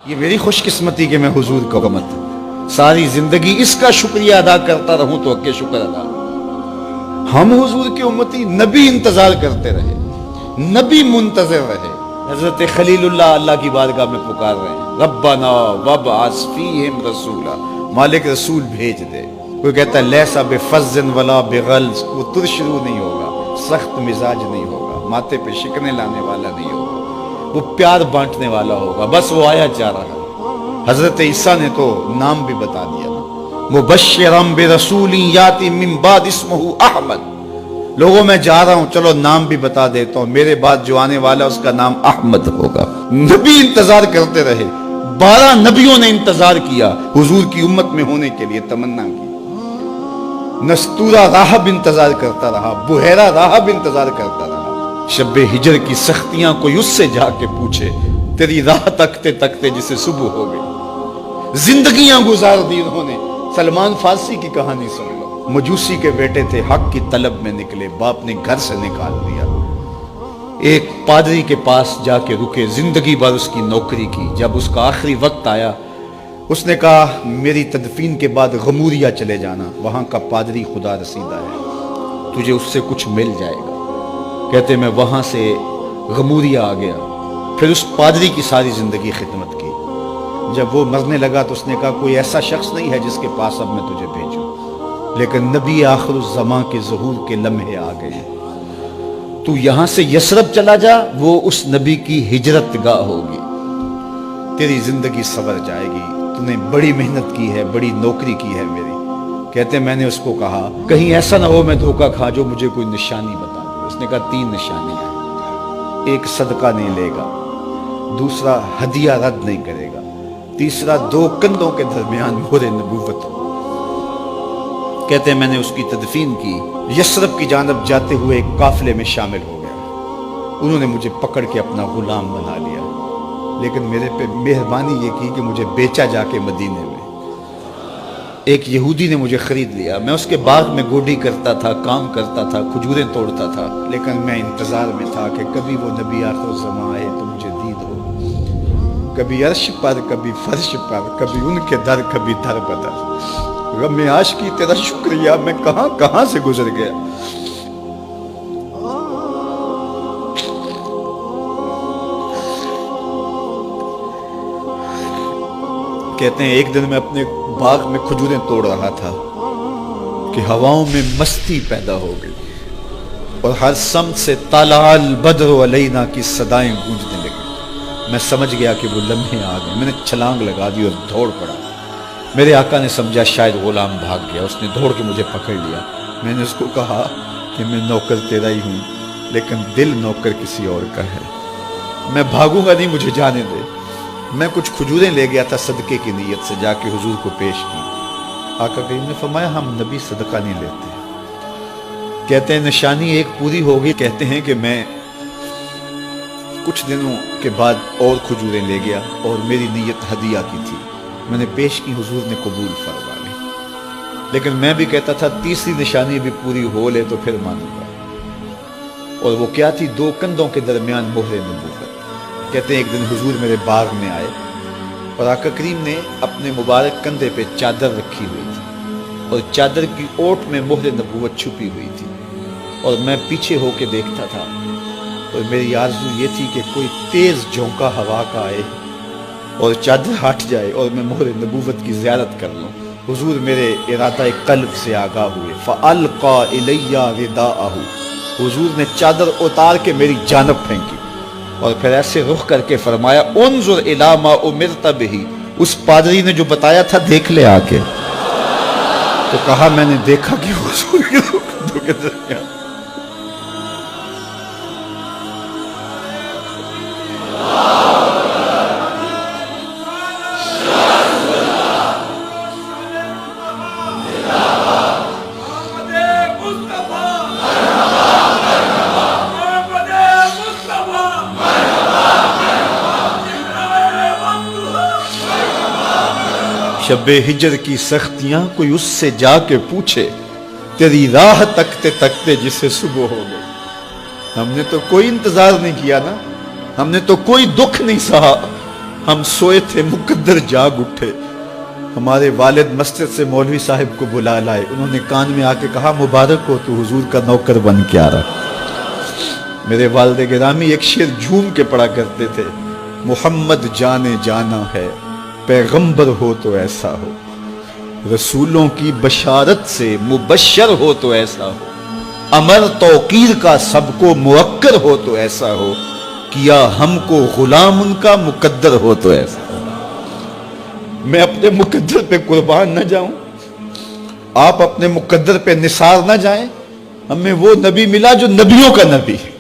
یہ میری خوش قسمتی کہ میں حضور کا امت ساری زندگی اس کا شکریہ ادا کرتا رہوں تو کہ شکر ادا. ہم حضور کے امتی نبی انتظار کرتے رہے, نبی منتظر رہے. حضرت خلیل اللہ کی بارگاہ میں پکار رہے ہیں, ربنا وابعث فیہم رسولا, مالک رسول بھیج دے. کوئی کہتا ہے لیسا بفظ ولا بغلظ, وہ ترشرو نہیں ہوگا, سخت مزاج نہیں ہوگا, ماتھے پہ شکنے لانے والا نہیں ہوگا, وہ پیار بانٹنے والا ہوگا. بس وہ آیا جا رہا. حضرت عیسیٰ نے تو نام بھی بتا دیا, مبشرم برسول یاتی من بعد اسمہ احمد. لوگوں میں جا رہا ہوں, چلو نام بھی بتا دیتا ہوں, میرے بعد جو آنے والا اس کا نام احمد ہوگا. نبی انتظار کرتے رہے, 12 نبیوں نے انتظار کیا حضور کی امت میں ہونے کے لیے, تمنا کی. نستورہ راہب انتظار کرتا رہا, بحیرہ راہب انتظار کرتا رہا. شب ہجر کی سختیاں کوئی اس سے جا کے پوچھے, تیری راہ تکتے تکتے جسے صبح ہو گئی. زندگیاں گزار دی انہوں نے. سلمان فارسی کی کہانی سن لو, مجوسی کے بیٹے تھے, حق کی طلب میں نکلے, باپ نے گھر سے نکال دیا. ایک پادری کے پاس جا کے رکے, زندگی بھر اس کی نوکری کی. جب اس کا آخری وقت آیا, اس نے کہا میری تدفین کے بعد غموریہ چلے جانا, وہاں کا پادری خدا رسیدہ ہے, تجھے اس سے کچھ مل جائے گا. کہتے میں وہاں سے غموریہ آ گیا. پھر اس پادری کی ساری زندگی خدمت کی. جب وہ مرنے لگا تو اس نے کہا کوئی ایسا شخص نہیں ہے جس کے پاس اب میں تجھے بھیجوں, لیکن نبی آخر الزمان کے ظہور کے لمحے آ گئے. تو یہاں سے یثرب چلا جا, وہ اس نبی کی ہجرت گاہ ہوگی, تیری زندگی سنور جائے گی. تو نے بڑی محنت کی ہے, بڑی نوکری کی ہے میری. کہتے میں نے اس کو کہا کہیں ایسا نہ ہو میں دھوکہ کھا جو مجھے کوئی نشانی بتا. اس نے کہا 3 نشانیاں ہیں, ایک صدقہ نہیں لے گا, دوسرا ہدیہ رد نہیں کرے گا, تیسرا 2 کندھوں کے درمیان مہر نبوت ہو. کہتے ہیں میں نے اس کی تدفین کی, یثرب کی جانب جاتے ہوئے ایک قافلے میں شامل ہو گیا. انہوں نے مجھے پکڑ کے اپنا غلام بنا لیا, لیکن میرے پہ مہربانی یہ کی کہ مجھے بیچا جا کے مدینے میں. ایک یہودی نے مجھے خرید لیا. میں اس کے باغ میں گوڈی کرتا تھا, کام کرتا تھا, کھجوریں توڑتا تھا, لیکن میں انتظار میں تھا کہ کبھی وہ نبی آخر الزمان آئے تو مجھے دید ہو. کبھی عرش پر, کبھی فرش پر, کبھی ان کے در, کبھی در بدر. غم عاشقی تیرا شکریہ, میں کہاں کہاں سے گزر گیا. کہتے ہیں ایک دن میں اپنے باغ میں کھجوریں توڑ رہا تھا کہ ہواؤں میں مستی پیدا ہو گئی, اور ہر سمت سے طلع البدر علینا کی صدائیں گونجنے لگی. میں سمجھ گیا کہ وہ لمحے آ گئے. میں نے چھلانگ لگا دی اور دوڑ پڑا. میرے آقا نے سمجھا شاید غلام بھاگ گیا, اس نے دوڑ کے مجھے پکڑ لیا. میں نے اس کو کہا کہ میں نوکر تیرا ہی ہوں, لیکن دل نوکر کسی اور کا ہے. میں بھاگوں گا نہیں, مجھے جانے دے. میں کچھ کھجوریں لے گیا تھا صدقے کی نیت سے, جا کے حضور کو پیش کی. آقا کریم نے فرمایا ہم نبی صدقہ نہیں لیتے. کہتے ہیں نشانی ایک پوری ہو گئی. کہتے ہیں کہ میں کچھ دنوں کے بعد اور کھجوریں لے گیا, اور میری نیت ہدیہ کی تھی. میں نے پیش کی, حضور نے قبول فرما لی. لیکن میں بھی کہتا تھا تیسری نشانی بھی پوری ہو لے تو پھر مانوں گا. اور وہ کیا تھی؟ 2 کندھوں کے درمیان مہر نبوت. کہتے ہیں ایک دن حضور میرے باغ میں آئے, اور آقا کریم نے اپنے مبارک کندھے پہ چادر رکھی ہوئی تھی, اور چادر کی اوٹ میں مہر نبوت چھپی ہوئی تھی. اور میں پیچھے ہو کے دیکھتا تھا, اور میری آرزو یہ تھی کہ کوئی تیز جھونکا ہوا کا آئے اور چادر ہٹ جائے اور میں مہر نبوت کی زیارت کر لوں. حضور میرے ارادہ قلب سے آگاہ ہوئے. فَأَلْقَى إِلَيَّ رِدَاءَهُ, حضور نے چادر اتار کے میری جانب پھینکی, اور پھر ایسے رخ کر کے فرمایا انظر الی ما امرت بہ, اس پادری نے جو بتایا تھا دیکھ لے آ کے. تو کہا میں نے دیکھا کہ حضور کے کندھوں کے درمیان شب ہجر کی سختیاں کوئی اس سے جا کے پوچھے, تیری راہ تکتے تکتے جسے صبح ہو گئی. ہم نے تو کوئی انتظار نہیں کیا نا, ہم نے تو کوئی دکھ نہیں سہا, ہم سوئے تھے مقدر جاگ اٹھے. ہمارے والد مسجد سے مولوی صاحب کو بلا لائے. انہوں نے کان میں آ کے کہا مبارک ہو تو حضور کا نوکر بن کے آ رہا. میرے والد گرامی ایک شعر جھوم کے پڑھا کرتے تھے, محمد جانے جانا ہے پیغمبر ہو تو ایسا ہو, رسولوں کی بشارت سے مبشر ہو تو ایسا ہو, امر توقیر کا سب کو موکر ہو تو ایسا ہو, کیا ہم کو غلام ان کا مقدر ہو تو ایسا ہو. میں اپنے مقدر پہ قربان نہ جاؤں, آپ اپنے مقدر پہ نثار نہ جائیں. ہمیں وہ نبی ملا جو نبیوں کا نبی ہے.